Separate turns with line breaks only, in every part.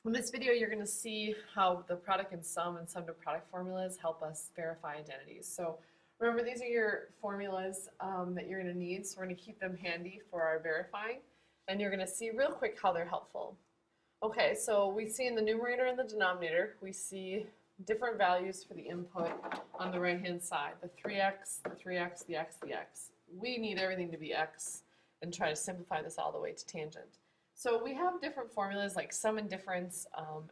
In this video, you're going to see how the product and sum to product formulas help us verify identities. So remember, these are your formulas that you're going to need, so we're going to keep them handy for our verifying, and you're going to see real quick how they're helpful. Okay, so we see in the numerator and the denominator, we see different values for the input on the right-hand side, the 3x, the 3x, the x, the x. We need everything to be x and try to simplify this all the way to tangent. So we have different formulas like sum and difference,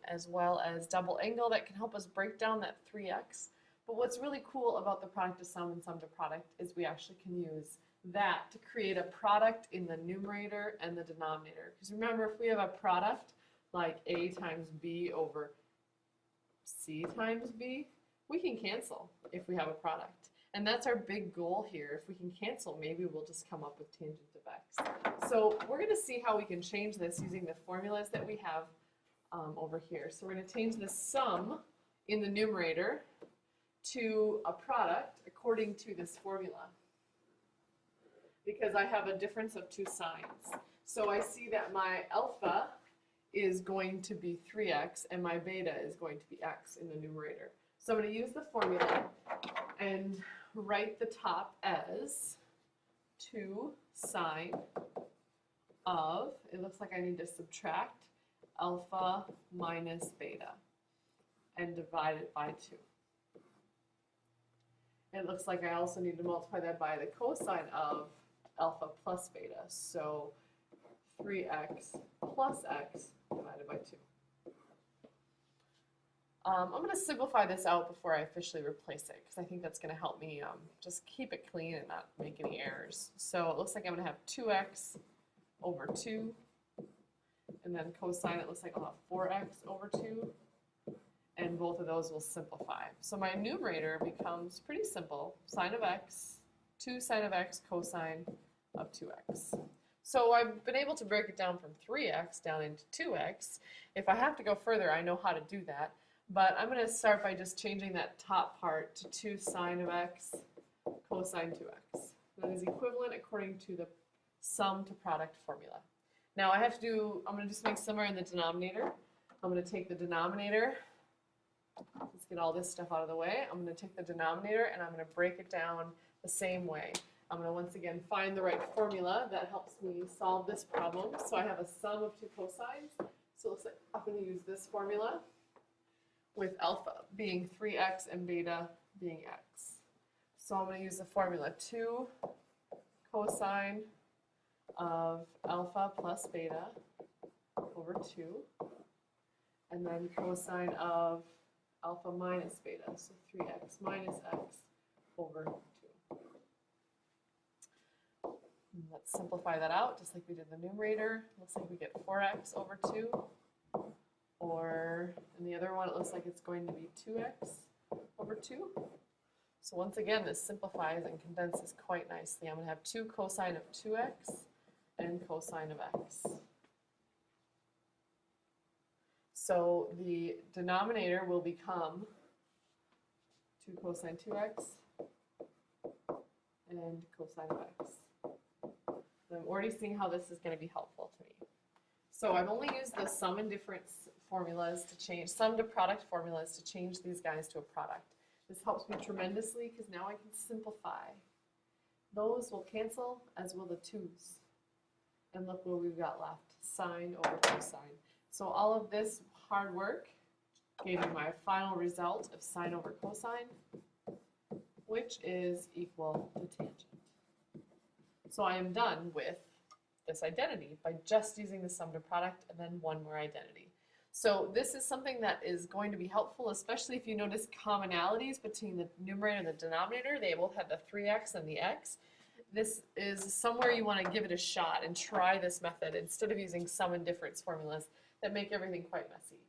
as well as double angle that can help us break down that 3x. But what's really cool about the product to sum and sum to product is we actually can use that to create a product in the numerator and the denominator. Because remember, if we have a product like a times b over c times b, we can cancel if we have a product. And that's our big goal here. If we can cancel, maybe we'll just come up with tangent of x. So we're going to see how we can change this using the formulas that we have over here. So we're going to change the sum in the numerator to a product according to this formula, because I have a difference of two signs. So I see that my alpha is going to be 3x and my beta is going to be x in the numerator. So I'm going to use the formula and write the top as 2 sine of, it looks like I need to subtract alpha minus beta and divide it by 2. It looks like I also need to multiply that by the cosine of alpha plus beta, so 3x plus x divided by 2. I'm going to simplify this out before I officially replace it, because I think that's going to help me just keep it clean and not make any errors. So it looks like I'm going to have 2x over 2, and then cosine, it looks like I'll have 4x over 2, and both of those will simplify. So my numerator becomes pretty simple, sine of x, 2 sine of x cosine of 2x. So I've been able to break it down from 3x down into 2x. If I have to go further, I know how to do that. But I'm going to start by just changing that top part to 2 sine of x cosine 2x. That is equivalent according to the sum to product formula. Now I'm going to do something similar in the denominator. I'm going to take the denominator. Let's get all this stuff out of the way. I'm going to take the denominator and I'm going to break it down the same way. I'm going to once again find the right formula that helps me solve this problem. So I have a sum of 2 cosines. So it looks like I'm going to use this formula, with alpha being 3x and beta being x. So I'm going to use the formula 2 cosine of alpha plus beta over 2, and then cosine of alpha minus beta, so 3x minus x over 2. And let's simplify that out just like we did the numerator. Looks like we get 4x over 2. Or in the other one, it looks like it's going to be 2x over 2. So once again, this simplifies and condenses quite nicely. I'm going to have 2 cosine of 2x and cosine of x. So the denominator will become 2 cosine 2x and cosine of x. And I'm already seeing how this is going to be helpful to me. So I've only used the sum and difference formulas to change, sum to product formulas to change these guys to a product. This helps me tremendously because now I can simplify. Those will cancel, as will the 2's. And look what we've got left, sine over cosine. So all of this hard work gave me my final result of sine over cosine, which is equal to tangent. So I am done with this identity by just using the sum to product and then one more identity. So this is something that is going to be helpful, especially if you notice commonalities between the numerator and the denominator. They both have the 3x and the x. This is somewhere you want to give it a shot and try this method instead of using sum and difference formulas that make everything quite messy.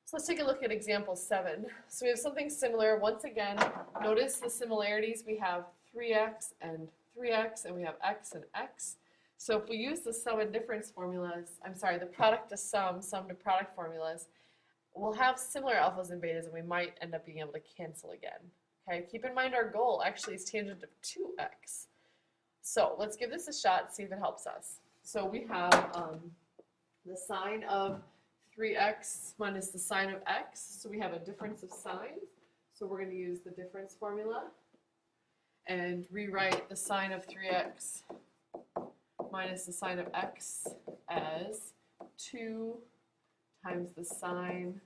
So let's take a look at example 7. So we have something similar. Once again, notice the similarities. We have 3x, and we have x and x. So if we use the sum and difference formulas, the product to sum to product formulas, we'll have similar alphas and betas, and we might end up being able to cancel again. Okay, keep in mind our goal actually is tangent of 2x. So let's give this a shot, see if it helps us. So we have the sine of 3x minus the sine of x. So we have a difference of signs. So we're going to use the difference formula and rewrite the sine of 3x minus the sine of x as 2 times the sine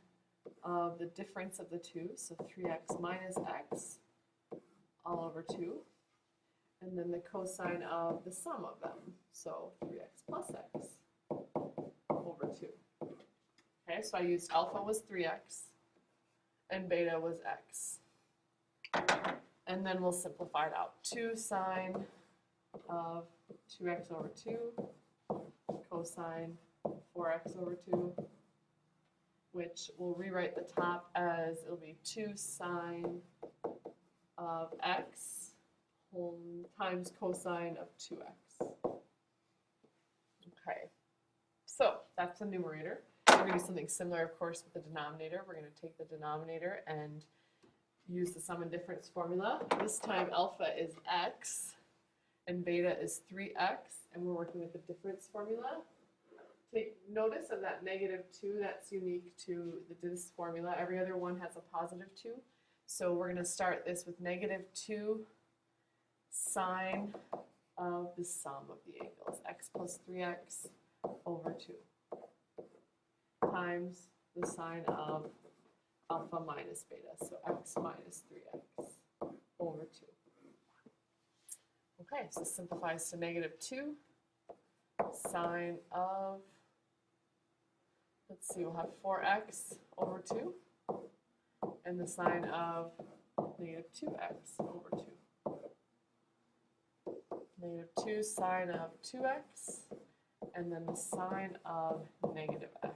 of the difference of the two, so 3x minus x all over 2, and then the cosine of the sum of them, so 3x plus x over 2. Okay, so I used alpha was 3x and beta was x. And then we'll simplify it out. 2 sine of 2x over 2 cosine 4x over 2, which we'll rewrite the top as it'll be 2 sine of x times cosine of 2x. Okay, so that's the numerator. We're going to do something similar, of course, with the denominator. We're going to take the denominator and use the sum and difference formula. This time alpha is x and beta is 3x, and we're working with the difference formula. Take notice of that -2, that's unique to this formula. Every other one has a +2. So we're going to start this with -2 sine of the sum of the angles, x plus 3x over 2, times the sine of alpha minus beta, so x minus 3x over 2. Okay, so this simplifies to -2 sine of, let's see, we'll have 4x over 2, and the sine of -2x over 2. -2 sine of 2x, and then the sine of -x.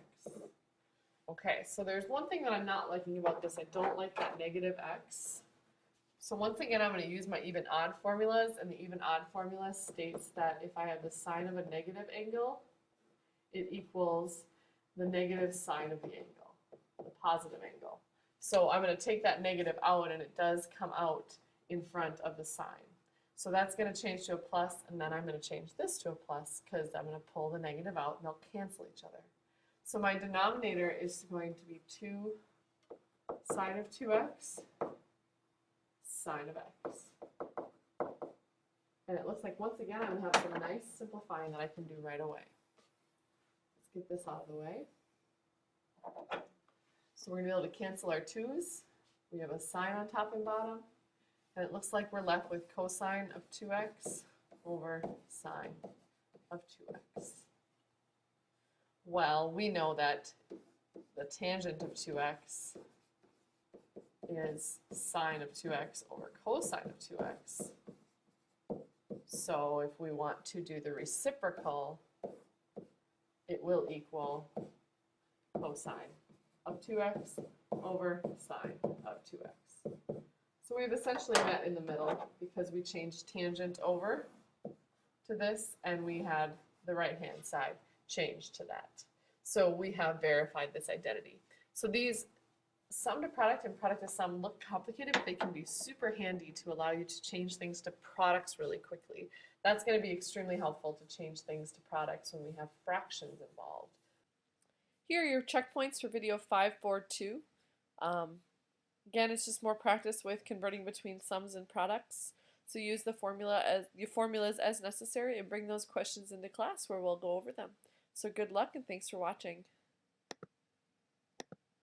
Okay, so there's one thing that I'm not liking about this. I don't like that -x. So once again, I'm going to use my even-odd formulas, and the even-odd formula states that if I have the sine of a negative angle, it equals the negative sine of the angle, the positive angle. So I'm going to take that negative out, and it does come out in front of the sine. So that's going to change to a plus, and then I'm going to change this to a plus because I'm going to pull the negative out, and they'll cancel each other. So my denominator is going to be 2 sine of 2x sine of x. And it looks like, once again, I'm going to have some nice simplifying that I can do right away. Let's get this out of the way. So we're going to be able to cancel our 2's. We have a sine on top and bottom. And it looks like we're left with cosine of 2x over sine of 2x. Well, we know that the tangent of 2x is sine of 2x over cosine of 2x. So if we want to do the reciprocal, it will equal cosine of 2x over sine of 2x. So we've essentially met in the middle because we changed tangent over to this, and we had the right-hand side changed to that. So we have verified this identity. So these sum to product and product to sum look complicated, but they can be super handy to allow you to change things to products really quickly. That's going to be extremely helpful to change things to products when we have fractions involved. Here are your checkpoints for video 542. Again, it's just more practice with converting between sums and products. So use the formulas as necessary and bring those questions into class where we'll go over them. So good luck and thanks for watching.